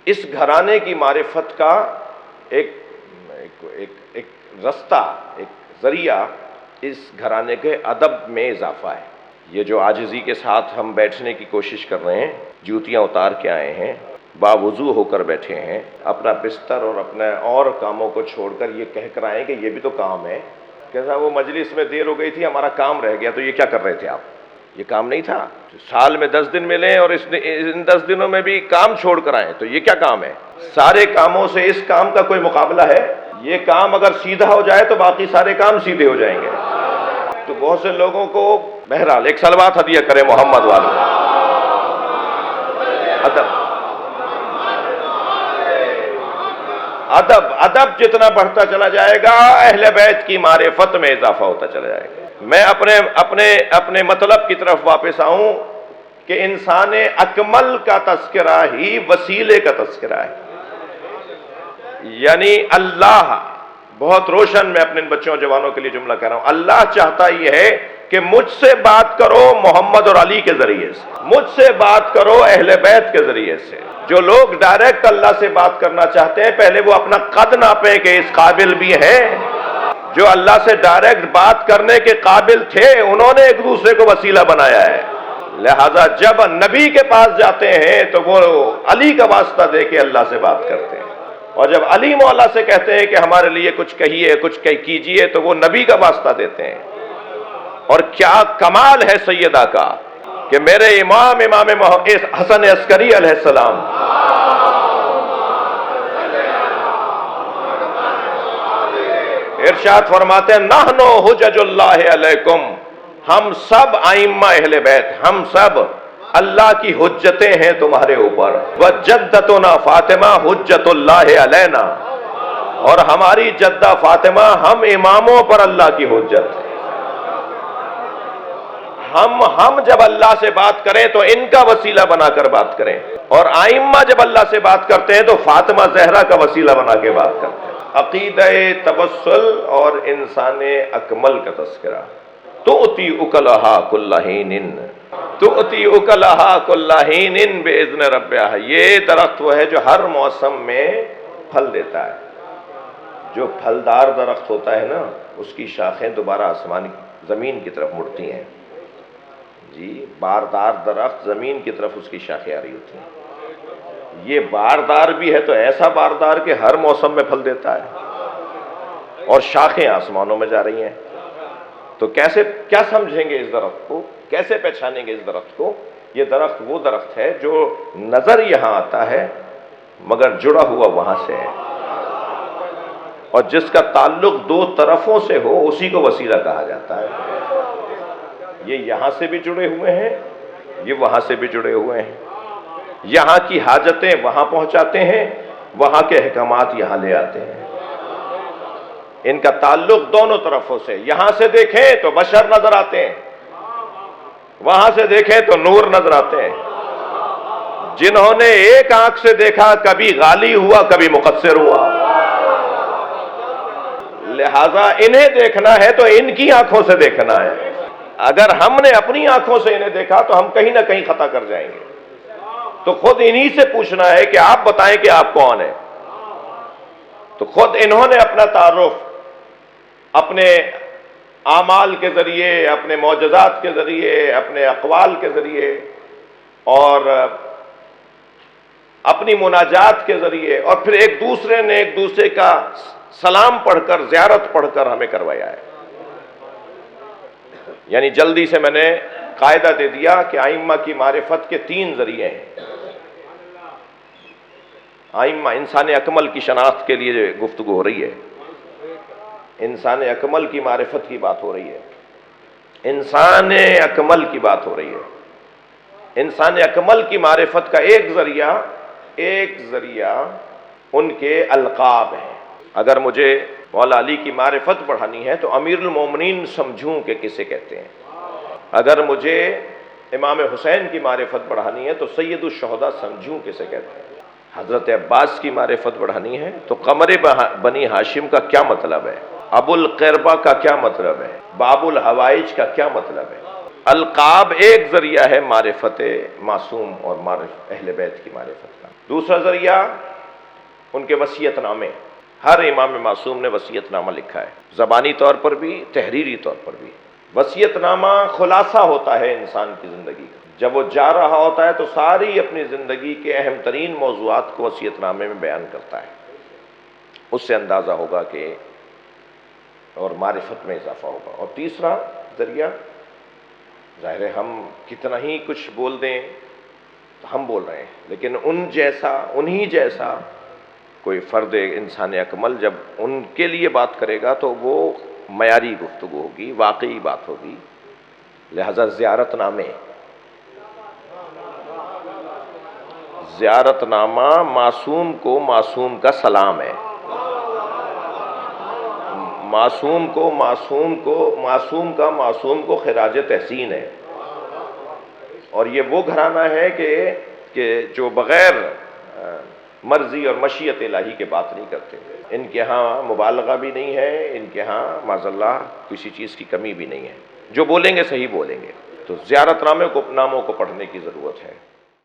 اس گھرانے کی معرفت کا ایک رستہ، ایک ذریعہ اس گھرانے کے ادب میں اضافہ ہے۔ یہ جو عاجزی کے ساتھ ہم بیٹھنے کی کوشش کر رہے ہیں، جوتیاں اتار کے آئے ہیں، باوضو ہو کر بیٹھے ہیں، اپنا بستر اور اپنے اور کاموں کو چھوڑ کر یہ کہہ کر آئے کہ یہ بھی تو کام ہے۔ کیسا وہ مجلس میں دیر ہو گئی تھی، ہمارا کام رہ گیا، تو یہ کیا کر رہے تھے آپ؟ یہ کام نہیں تھا؟ سال میں 10 دن ملے اور ان 10 دنوں میں بھی کام چھوڑ کر آئے، تو یہ کیا کام ہے؟ سارے کاموں سے اس کام کا کوئی مقابلہ ہے؟ یہ کام اگر سیدھا ہو جائے تو باقی سارے کام سیدھے ہو جائیں گے۔ تو بہت سے لوگوں کو، بہرحال ایک صلوات ہدیہ کرے محمد والے۔ ادب جتنا بڑھتا چلا جائے گا، اہل بیت کی معرفت میں اضافہ ہوتا چلا جائے گا۔ میں اپنے مطلب کی طرف واپس آؤں کہ انسان اکمل کا تذکرہ ہی وسیلے کا تذکرہ ہے۔ یعنی اللہ، بہت روشن میں اپنے بچوں جوانوں کے لیے جملہ کہہ رہا ہوں، اللہ چاہتا یہ ہے کہ مجھ سے بات کرو محمد اور علی کے ذریعے سے، مجھ سے بات کرو اہل بیت کے ذریعے سے۔ جو لوگ ڈائریکٹ اللہ سے بات کرنا چاہتے ہیں، پہلے وہ اپنا قد ناپیں کہ اس قابل بھی ہیں۔ جو اللہ سے ڈائریکٹ بات کرنے کے قابل تھے، انہوں نے ایک دوسرے کو وسیلہ بنایا ہے۔ لہذا جب نبی کے پاس جاتے ہیں تو وہ علی کا واسطہ دے کے اللہ سے بات کرتے ہیں، اور جب علی مولا سے کہتے ہیں کہ ہمارے لیے کچھ کہیے، کچھ کیجیے، تو وہ نبی کا واسطہ دیتے ہیں۔ اور کیا کمال ہے سیدہ کا کہ میرے امام حسن عسکری علیہ السلام ارشاد فرماتے ہیں، نحنو حجج اللہ علیکم، ہم سب ائمہ اہل بیت، ہم سب اللہ کی حجتیں ہیں تمہارے اوپر۔ وجدتنا فاطمہ حجت اللہ علینا، اور ہماری جدہ فاطمہ ہم اماموں پر اللہ کی حجت ہے۔ ہم جب اللہ سے بات کریں تو ان کا وسیلہ بنا کر بات کریں، اور ائمہ جب اللہ سے بات کرتے ہیں تو فاطمہ زہرا کا وسیلہ بنا کے بات کرتے ہیں۔ عقیدہ توسل اور انسان اکمل کا تذکرہ۔ تؤتی اکلہا کل حین، تؤتی اکلہا کل حین باذن ربہا، یہ درخت وہ ہے جو ہر موسم میں پھل دیتا ہے۔ جو پھلدار درخت ہوتا ہے نا، اس کی شاخیں دوبارہ زمین کی طرف مڑتی ہیں۔ جی، باردار درخت زمین کی طرف اس کی شاخیں آ رہی ہوتی ہیں۔ یہ باردار بھی ہے تو ایسا باردار کہ ہر موسم میں پھل دیتا ہے، اور شاخیں آسمانوں میں جا رہی ہیں۔ تو کیا سمجھیں گے اس درخت کو؟ کیسے پہچانیں گے اس درخت کو؟ یہ درخت وہ درخت ہے جو نظر یہاں آتا ہے مگر جڑا ہوا وہاں سے ہے، اور جس کا تعلق دو طرفوں سے ہو اسی کو وسیلہ کہا جاتا ہے۔ یہ یہاں سے بھی جڑے ہوئے ہیں، یہ وہاں سے بھی جڑے ہوئے ہیں، یہاں کی حاجتیں وہاں پہنچاتے ہیں، وہاں کے احکامات یہاں لے آتے ہیں۔ ان کا تعلق دونوں طرفوں سے، یہاں سے دیکھیں تو بشر نظر آتے ہیں، وہاں سے دیکھیں تو نور نظر آتے ہیں۔ جنہوں نے ایک آنکھ سے دیکھا، کبھی غالی ہوا کبھی مقصر ہوا۔ لہذا انہیں دیکھنا ہے تو ان کی آنکھوں سے دیکھنا ہے۔ اگر ہم نے اپنی آنکھوں سے انہیں دیکھا تو ہم کہیں نہ کہیں خطا کر جائیں گے۔ تو خود انہی سے پوچھنا ہے کہ آپ بتائیں کہ آپ کون ہیں۔ تو خود انہوں نے اپنا تعارف اپنے اعمال کے ذریعے، اپنے معجزات کے ذریعے، اپنے اقوال کے ذریعے، اور اپنی مناجات کے ذریعے، اور پھر ایک دوسرے کا سلام پڑھ کر، زیارت پڑھ کر ہمیں کروایا ہے۔ یعنی جلدی سے میں نے قاعدہ دے دیا کہ ائمہ کی معرفت کے 3 ذریعے ہیں۔ ائمہ، انسان اکمل کی شناخت کے لیے جو گفتگو ہو رہی ہے، انسان اکمل کی معرفت کی بات ہو رہی ہے، انسان اکمل کی بات ہو رہی ہے۔ انسان اکمل کی معرفت کا ایک ذریعہ ان کے القاب ہیں۔ اگر مجھے مولا علی کی معرفت بڑھانی ہے تو امیر المومنین سمجھوں کہ کسے کہتے ہیں۔ اگر مجھے امام حسین کی معرفت بڑھانی ہے تو سید الشہداء سمجھوں کسے کہتے ہیں۔ حضرت عباس کی معرفت بڑھانی ہے تو قمر بنی ہاشم کا کیا مطلب ہے، ابو القربہ کا کیا مطلب ہے، باب الحوائج کا کیا مطلب ہے۔ القاب ایک ذریعہ ہے معرفت معصوم اور اہل بیت کی معرفت کا۔ دوسرا ذریعہ ان کے وصیت نامے، ہر امام معصوم نے وصیت نامہ لکھا ہے، زبانی طور پر بھی، تحریری طور پر بھی۔ وصیت نامہ خلاصہ ہوتا ہے انسان کی زندگی کا، جب وہ جا رہا ہوتا ہے تو ساری اپنی زندگی کے اہم ترین موضوعات کو وصیت نامے میں بیان کرتا ہے، اس سے اندازہ ہوگا کہ اور معرفت میں اضافہ ہوگا۔ اور تیسرا ذریعہ، ظاہر ہے ہم کتنا ہی کچھ بول دیں تو ہم بول رہے ہیں، لیکن انہی جیسا کوئی فرد انسان اکمل جب ان کے لیے بات کرے گا تو وہ معیاری گفتگو ہوگی، واقعی بات ہوگی۔ لہذا زیارت نامہ معصوم کو معصوم کا سلام ہے، معصوم کا معصوم کو خراج تحسین ہے۔ اور یہ وہ گھرانہ ہے کہ جو بغیر مرضی اور مشیت الہی کے بات نہیں کرتے، ان کے ہاں مبالغہ بھی نہیں ہے، ان کے ہاں معاذ اللہ کسی چیز کی کمی بھی نہیں ہے، جو بولیں گے صحیح بولیں گے۔ تو زیارت ناموں کو پڑھنے کی ضرورت ہے۔